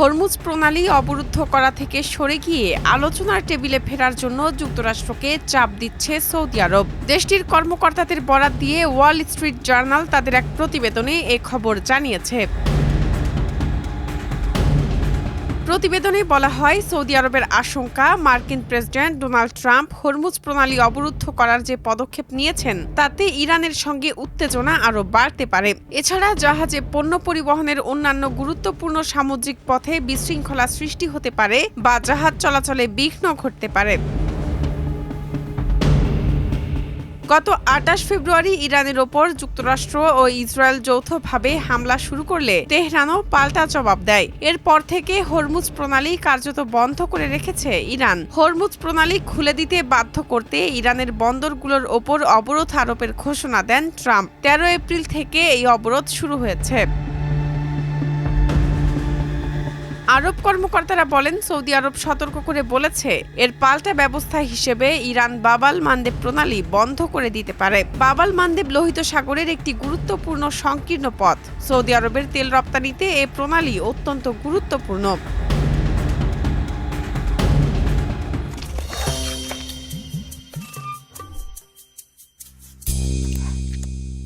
Hormuz প্রণালী অবরুদ্ধ করা থেকে সরে গিয়ে আলোচনার টেবিলে ফেরার জন্য যুক্তরাষ্ট্রকে চাপ দিচ্ছে সৌদি আরব। দেশটির কর্মকর্তাদের বরাত দিয়ে ওয়াল স্ট্রিট জার্নাল তাদের এক প্রতিবেদনে এ খবর জানিয়েছে। প্রতিবেদনে বলা হয়, সৌদি আরবের আশঙ্কা মার্কিন প্রেসিডেন্ট ডোনাল্ড ট্রাম্প হরমুজ প্রণালী অবরুদ্ধ করার যে পদক্ষেপ নিয়েছেন তাতে ইরানের সঙ্গে উত্তেজনা আরও বাড়তে পারে। এছাড়া জাহাজে পণ্য পরিবহনের অন্যান্য গুরুত্বপূর্ণ সামুদ্রিক পথে বিশৃঙ্খলা সৃষ্টি হতে পারে বা জাহাজ চলাচলে বিঘ্ন ঘটতে পারে। গত ২৮ ফেব্রুয়ারি ইরানের ওপর যুক্তরাষ্ট্র ও ইসরায়েল যৌথভাবে হামলা শুরু করলে তেহরানও পাল্টা জবাব দেয়। এরপর থেকে হরমুজ প্রণালী কার্যত বন্ধ করে রেখেছে ইরান। হরমুজ প্রণালী খুলে দিতে বাধ্য করতে ইরানের বন্দরগুলোর ওপর অবরোধ আরোপের ঘোষণা দেন ট্রাম্প। ১৩ এপ্রিল থেকে এই অবরোধ শুরু হয়েছে। আরব কর্মকর্তারা বলেন, সৌদি আরব সতর্ক করে বলেছে এর পাল্টা ব্যবস্থা হিসেবে ইরান বাবাল মানদেব প্রণালী বন্ধ করে দিতে পারে। বাবাল মানদেব লোহিত সাগরের একটি গুরুত্বপূর্ণ সংকীর্ণ পথ। সৌদি আরবের তেল রপ্তানিতে এ প্রণালী অত্যন্ত গুরুত্বপূর্ণ।